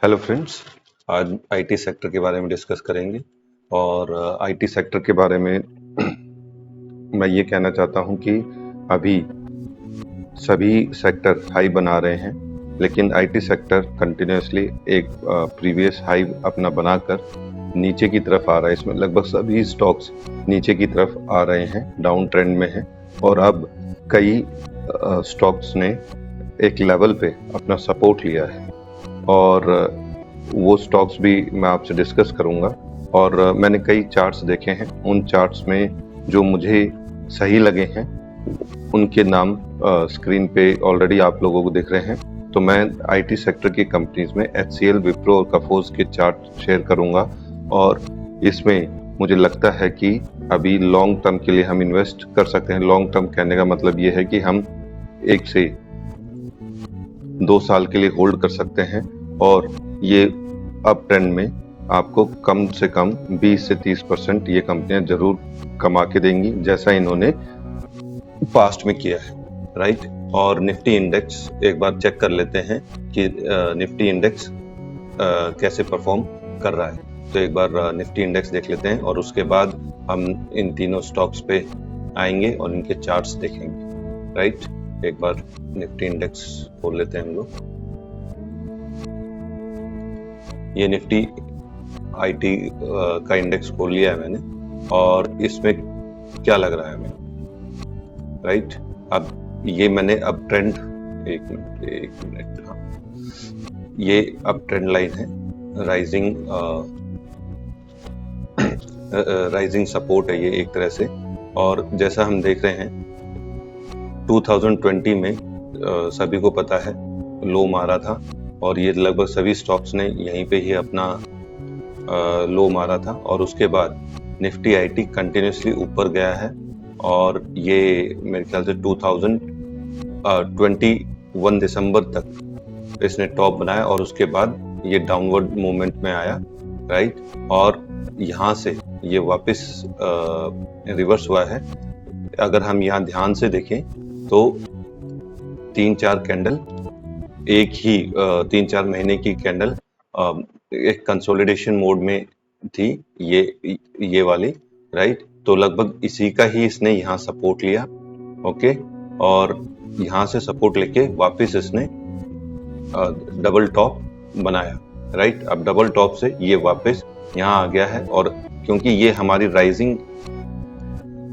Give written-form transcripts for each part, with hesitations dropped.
Hello friends. आज IT sector के बारे में डिस्कस करेंगे और आईटी सेक्टर के बारे में मैं ये कहना चाहता हूँ कि अभी सभी सेक्टर हाई बना रहे हैं, लेकिन आईटी सेक्टर कंटिन्यूसली एक प्रीवियस हाई अपना बनाकर नीचे की तरफ आ रहा है। इसमें लगभग सभी स्टॉक्स नीचे की तरफ आ रहे हैं, डाउन ट्रेंड में हैं और अब कई स्टॉक्स ने एक लेवल पे अपना सपोर्ट लिया है और वो स्टॉक्स भी मैं आपसे डिस्कस करूंगा। और मैंने कई चार्ट्स देखे हैं, उन चार्ट्स में जो मुझे सही लगे हैं उनके नाम स्क्रीन पे ऑलरेडी आप लोगों को दिख रहे हैं। तो मैं आईटी सेक्टर की कंपनीज में HCL, विप्रो और कफोस के चार्ट शेयर करूंगा और इसमें मुझे लगता है कि अभी लॉन्ग टर्म के लिए हम इन्वेस्ट कर सकते हैं। लॉन्ग टर्म कहने का मतलब ये है कि हम 1 से 2 साल के लिए होल्ड कर सकते हैं और ये अप ट्रेंड में आपको कम से कम 20 से 30% ये कंपनियां जरूर कमा के देंगी, जैसा इन्होंने पास्ट में किया है, राइट। और निफ्टी इंडेक्स एक बार चेक कर लेते हैं कि निफ्टी इंडेक्स कैसे परफॉर्म कर रहा है। तो एक बार निफ्टी इंडेक्स देख लेते हैं और उसके बाद हम इन तीनों स्टॉक्स पे आएंगे और इनके चार्ट्स देखेंगे, राइट। एक बार निफ्टी इंडेक्स खोल लेते हैं हम लोग। ये निफ्टी आईटी का इंडेक्स खोल लिया है मैंने और इसमें क्या लग रहा है हमें, राइट। अब ये मैंने अब ट्रेंड एक मिनट हाँ, ये अब ट्रेंड लाइन है, राइजिंग सपोर्ट है ये एक तरह से। और जैसा हम देख रहे हैं 2020 में सभी को पता है लो मारा था और ये लगभग सभी स्टॉक्स ने यहीं पे ही अपना लो मारा था और उसके बाद निफ्टी आईटी कंटिन्यूसली ऊपर गया है और ये मेरे ख्याल से 2021 दिसंबर तक इसने टॉप बनाया और उसके बाद ये डाउनवर्ड मूवमेंट में आया, राइट। और यहाँ से ये वापस रिवर्स हुआ है। अगर हम यहाँ ध्यान से देखें तो 3-4 कैंडल एक ही 3-4 महीने की कैंडल एक कंसोलिडेशन मोड में थी, ये वाली, राइट। तो लगभग इसी का ही इसने यहाँ सपोर्ट लिया, ओके। और यहाँ से सपोर्ट लेके वापस इसने डबल टॉप बनाया, राइट। अब डबल टॉप से ये वापस यहाँ आ गया है और क्योंकि ये हमारी राइजिंग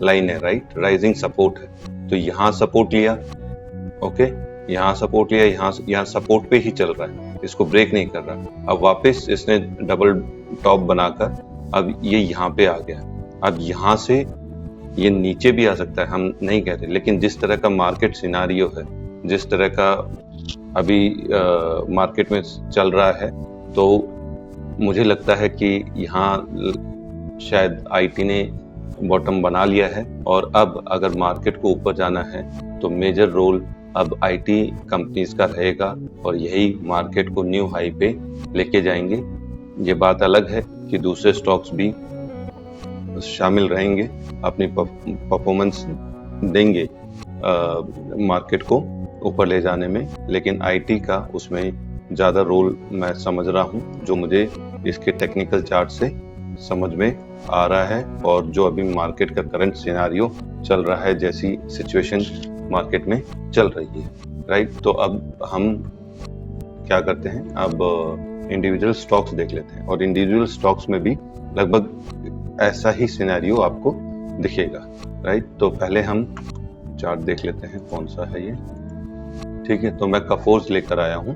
लाइन है, राइट, राइजिंग सपोर्ट है, तो यहाँ सपोर्ट लिया, ओके, यहाँ सपोर्ट लिया, यहाँ सपोर्ट पे ही चल रहा है, इसको ब्रेक नहीं कर रहा। अब वापस इसने डबल टॉप बनाकर अब ये यहाँ पे आ गया। अब यहाँ से ये नीचे भी आ सकता है, हम नहीं कहते, लेकिन जिस तरह का मार्केट सिनारियो है, जिस तरह का अभी मार्केट में चल रहा है, तो मुझे लगता है कि यहाँ शायद आईटी ने बॉटम बना लिया है और अब अगर मार्केट को ऊपर जाना है तो मेजर रोल अब आईटी कंपनीज का रहेगा और यही मार्केट को न्यू हाई पे लेके जाएंगे। ये बात अलग है कि दूसरे स्टॉक्स भी शामिल रहेंगे, अपनी परफॉर्मेंस देंगे मार्केट को ऊपर ले जाने में, लेकिन आईटी का उसमें ज़्यादा रोल मैं समझ रहा हूँ, जो मुझे इसके टेक्निकल चार्ट से समझ में आ रहा है और जो अभी मार्केट का करंट सिनारियो चल रहा है, जैसी सिचुएशन मार्केट में चल रही है, राइट। तो अब हम क्या करते हैं, अब इंडिविजुअल स्टॉक्स देख लेते हैं और इंडिविजुअल स्टॉक्स में भी लगभग ऐसा ही सिनेरियो आपको दिखेगा, राइट। तो पहले हम चार्ट देख लेते हैं कौन सा है ये, ठीक है। तो मैं कफोर्स लेकर आया हूँ,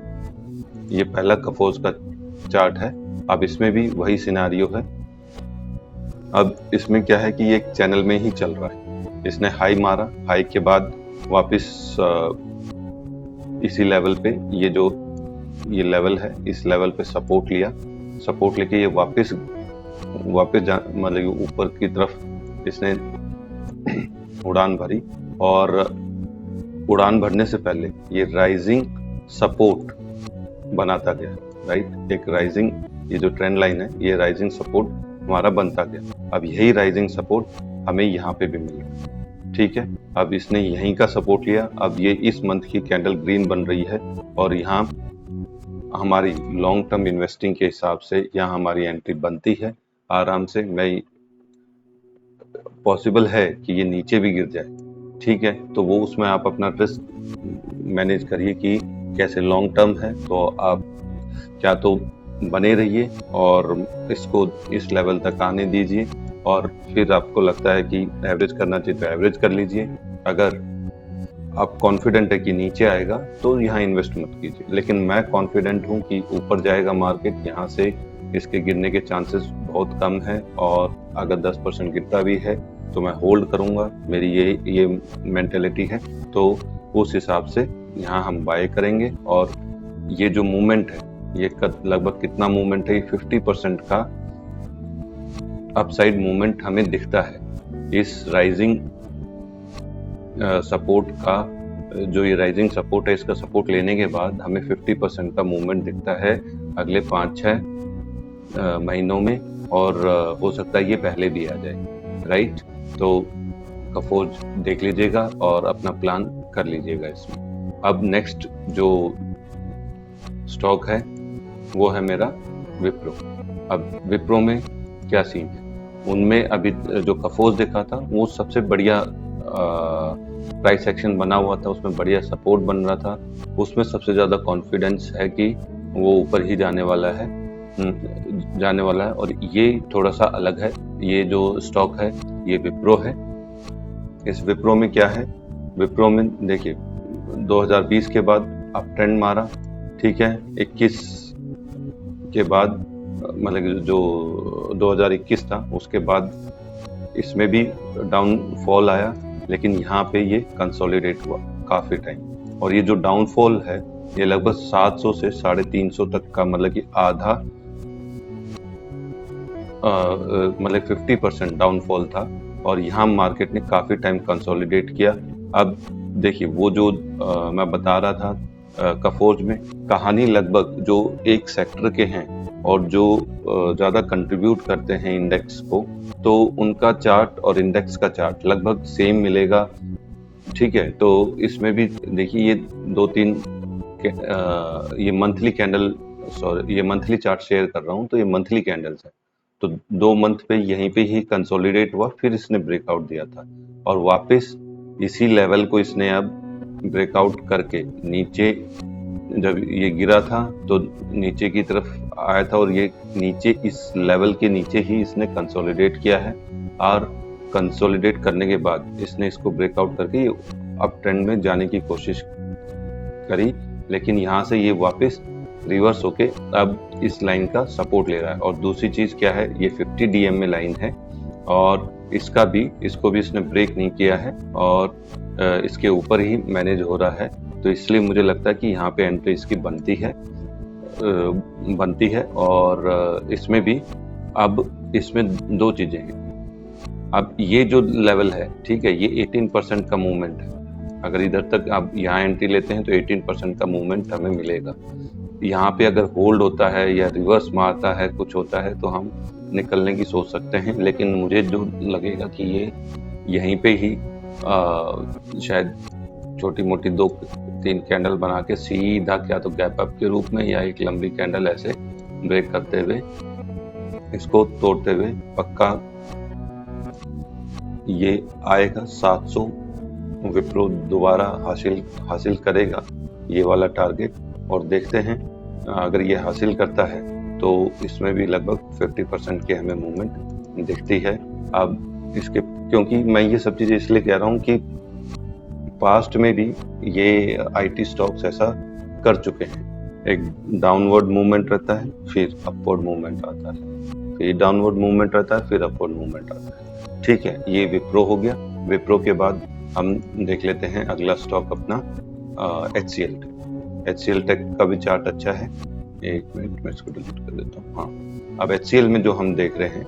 ये पहला कफोर्स का चार्ट है। अब इसमें भी वही सिनेरियो है। अब इसमें क्या है कि ये एक चैनल में ही चल रहा है, इसने हाई मारा, हाई के बाद वापस इसी लेवल पे, ये लेवल है, इस लेवल पे सपोर्ट लिया, सपोर्ट लेके ये वापस मतलब ऊपर की तरफ इसने उड़ान भरी और उड़ान भरने से पहले ये राइजिंग सपोर्ट बनाता गया, राइट। एक राइजिंग, ये जो ट्रेंड लाइन है, ये राइजिंग सपोर्ट हमारा बनता गया। अब यही राइजिंग सपोर्ट हमें यहाँ पे भी मिल रहा है, ठीक है। अब इसने यहीं का सपोर्ट लिया, अब ये इस मंथ की कैंडल ग्रीन बन रही है और यहाँ हमारी लॉन्ग टर्म इन्वेस्टिंग के हिसाब से यहाँ हमारी एंट्री बनती है आराम से। मैं पॉसिबल है कि ये नीचे भी गिर जाए, ठीक है, तो वो उसमें आप अपना रिस्क मैनेज करिए कि कैसे। लॉन्ग टर्म है तो आप क्या तो बने रहिए और इसको इस लेवल तक आने दीजिए, और फिर आपको लगता है कि एवरेज करना चाहिए तो एवरेज कर लीजिए। अगर आप कॉन्फिडेंट है कि नीचे आएगा तो यहाँ इन्वेस्ट मत कीजिए, लेकिन मैं कॉन्फिडेंट हूँ कि ऊपर जाएगा मार्केट। यहाँ से इसके गिरने के चांसेस बहुत कम है, और अगर 10% गिरता भी है तो मैं होल्ड करूँगा, मेरी ये मेंटेलिटी है। तो उस हिसाब से यहाँ हम बाय करेंगे। और ये जो मूवमेंट है ये लगभग कितना मूवमेंट है, 50% का अपसाइड मूवमेंट हमें दिखता है। इस राइजिंग सपोर्ट का जो ये राइजिंग सपोर्ट है, इसका सपोर्ट लेने के बाद हमें 50% का मूवमेंट दिखता है अगले 5-6 महीनों में, और हो सकता है ये पहले भी आ जाए, राइट। तो कफोर्ज देख लीजिएगा और अपना प्लान कर लीजिएगा इसमें। अब नेक्स्ट जो स्टॉक है वो है मेरा विप्रो। अब विप्रो में क्या सीन है, उनमें अभी जो कफोर्ज देखा था वो सबसे बढ़िया प्राइस एक्शन बना हुआ था, उसमें बढ़िया सपोर्ट बन रहा था, उसमें सबसे ज़्यादा कॉन्फिडेंस है कि वो ऊपर ही जाने वाला है। और ये थोड़ा सा अलग है। ये जो स्टॉक है ये विप्रो है। इस विप्रो में क्या है, विप्रो में देखिए 2020 के बाद अप ट्रेंड मारा, ठीक है। 21 के बाद मतलब जो 2021 था उसके बाद इसमें भी डाउनफॉल आया, लेकिन यहाँ पे ये कंसोलिडेट हुआ काफ़ी टाइम। और ये जो डाउनफॉल है ये लगभग 700 से 350 तक का, मतलब कि आधा, मतलब 50% डाउनफॉल था। और यहाँ मार्केट ने काफ़ी टाइम कंसोलिडेट किया। अब देखिए वो जो मैं बता रहा था कफोर्ज में, कहानी लगभग जो एक सेक्टर के हैं और जो ज़्यादा कंट्रीब्यूट करते हैं इंडेक्स को, तो उनका चार्ट और इंडेक्स का चार्ट लगभग सेम मिलेगा, ठीक है। तो इसमें भी देखिए ये 2-3 ये मंथली कैंडल, सॉरी ये मंथली चार्ट शेयर कर रहा हूँ, तो ये मंथली कैंडल्स है। तो 2 मंथ पे यहीं पे ही कंसोलिडेट हुआ, फिर इसने ब्रेकआउट दिया था और वापस इसी लेवल को इसने अब ब्रेकआउट करके नीचे, जब ये गिरा था तो नीचे की तरफ आया था, और ये नीचे इस लेवल के नीचे ही इसने कंसोलिडेट किया है। और कंसोलिडेट करने के बाद इसने इसको ब्रेकआउट करके अप ट्रेंड में जाने की कोशिश करी, लेकिन यहाँ से ये वापस रिवर्स होके अब इस लाइन का सपोर्ट ले रहा है। और दूसरी चीज़ क्या है, ये 50 DM में लाइन है और इसको भी इसने ब्रेक नहीं किया है और इसके ऊपर ही मैनेज हो रहा है। तो इसलिए मुझे लगता है कि यहाँ पे एंट्री इसकी बनती है। और इसमें भी अब इसमें 2 चीज़ें हैं। अब ये जो लेवल है, ठीक है, ये 18% का मूवमेंट है। अगर इधर तक आप यहाँ एंट्री लेते हैं तो 18% का मूवमेंट हमें मिलेगा। यहाँ पे अगर होल्ड होता है या रिवर्स मारता है, कुछ होता है, तो हम निकलने की सोच सकते हैं। लेकिन मुझे जो लगेगा कि ये यहीं पे ही शायद छोटी मोटी 2-3 कैंडल बना के सीधा क्या तो गैप अप के रूप में या एक लंबी कैंडल ऐसे ब्रेक करते हुए, इसको तोड़ते हुए पक्का ये आएगा 700। विप्रो दोबारा हासिल करेगा ये वाला टारगेट, और देखते हैं अगर ये हासिल करता है तो इसमें भी लगभग 50% के हमें मूवमेंट दिखती है। अब इसके, क्योंकि मैं ये सब चीज़ें इसलिए कह रहा हूँ कि पास्ट में भी ये IT स्टॉक्स ऐसा कर चुके हैं। एक डाउनवर्ड मूवमेंट रहता है, फिर अपवर्ड मूवमेंट आता है, फिर डाउनवर्ड मूवमेंट रहता है, फिर अपवर्ड मूवमेंट आता है, ठीक है। ये विप्रो हो गया। विप्रो के बाद हम देख लेते हैं अगला स्टॉक अपना HCL टेक का भी चार्ट अच्छा है। एक मिनट मैं इसको डिलीट कर देता हूँ। हाँ, अब HCL में जो हम देख रहे हैं,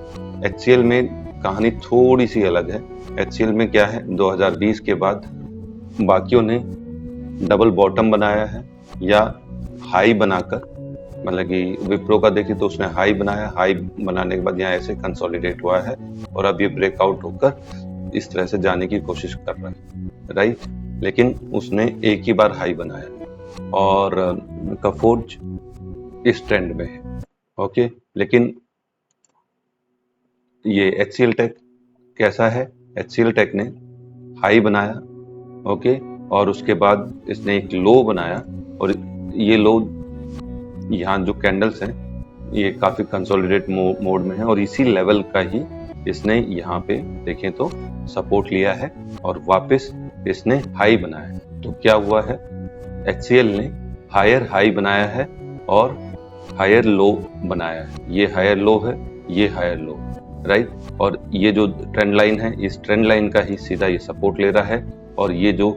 HCL में कहानी थोड़ी सी अलग है। HCL में क्या है, 2020 के बाद बाकियों ने डबल बॉटम बनाया है या हाई बनाकर, मतलब कि विप्रो का देखिए तो उसने हाई बनाया, हाई बनाने के बाद यहाँ ऐसे कंसोलिडेट हुआ है और अब ये ब्रेकआउट होकर इस तरह से जाने की कोशिश कर रहा है, राइट। लेकिन उसने एक ही बार हाई बनाया। और कफोर्ज इस ट्रेंड में है। ओके, लेकिन ये HCL टेक कैसा है? HCL टेक ने हाई बनाया, ओके, और उसके बाद इसने एक लो बनाया, और ये लो यहाँ जो कैंडल्स हैं ये काफी कंसोलिडेट मोड में है, और इसी लेवल का ही इसने यहाँ पे देखें तो सपोर्ट लिया है और वापस इसने हाई बनाया है। तो क्या हुआ है, HCL ने हायर हाई बनाया है और हायर लो बनाया है। ये हायर लो है, ये हायर लो, राइट। और ये जो ट्रेंड लाइन है, इस ट्रेंड लाइन का ही सीधा ये सपोर्ट ले रहा है, और ये जो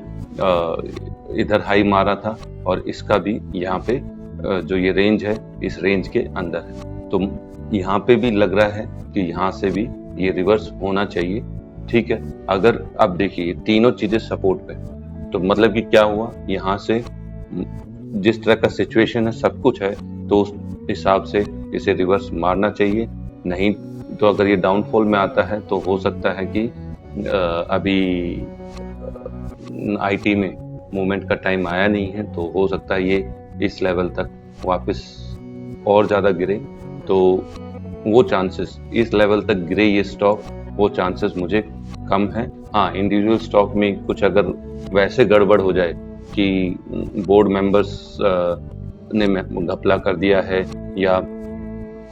इधर हाई मारा था और इसका भी यहाँ पे जो ये रेंज है इस रेंज के अंदर है। तो यहाँ पे भी लग रहा है कि यहाँ से भी ये रिवर्स होना चाहिए, ठीक है। अगर अब देखिए तीनों चीजें सपोर्ट पे, तो मतलब कि क्या हुआ, यहाँ से जिस तरह का सिचुएशन है सब कुछ है, तो उस हिसाब से इसे रिवर्स मारना चाहिए। नहीं तो अगर ये डाउनफॉल में आता है तो हो सकता है कि अभी IT में मूवमेंट का टाइम आया नहीं है, तो हो सकता है ये इस लेवल तक वापस और ज़्यादा गिरे। तो वो चांसेस, इस लेवल तक गिरे ये स्टॉक, वो चांसेस मुझे कम है। हाँ, इंडिविजुअल स्टॉक में कुछ अगर वैसे गड़बड़ हो जाए कि बोर्ड मेंबर्स ने घपला कर दिया है या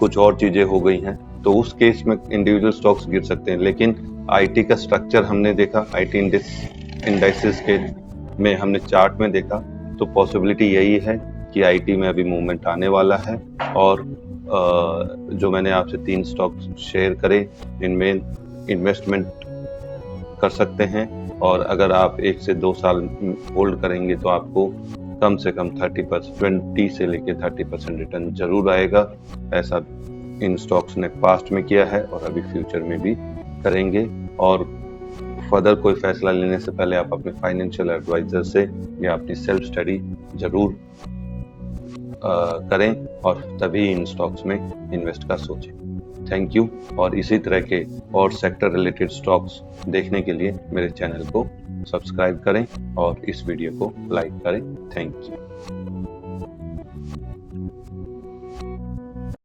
कुछ और चीज़ें हो गई हैं, तो उस केस में इंडिविजुअल स्टॉक्स गिर सकते हैं। लेकिन IT का स्ट्रक्चर हमने देखा, IT इंडाइसेस के में हमने चार्ट में देखा, तो पॉसिबिलिटी यही है कि IT में अभी मूवमेंट आने वाला है। और जो मैंने आपसे 3 स्टॉक शेयर करे, इनमें इन्वेस्टमेंट कर सकते हैं, और अगर आप 1 से 2 साल होल्ड करेंगे तो आपको कम से कम 20 से लेकर 30% रिटर्न जरूर आएगा। ऐसा इन स्टॉक्स ने पास्ट में किया है और अभी फ्यूचर में भी करेंगे। और फर्दर कोई फैसला लेने से पहले आप अपने फाइनेंशियल एडवाइजर से या अपनी सेल्फ स्टडी जरूर करें, और तभी इन स्टॉक्स में इन्वेस्ट का सोचें। Thank you. और इसी तरह के और सेक्टर रिलेटेड स्टॉक्स देखने के लिए मेरे चैनल को सब्सक्राइब करें और इस वीडियो को लाइक करें। Thank you.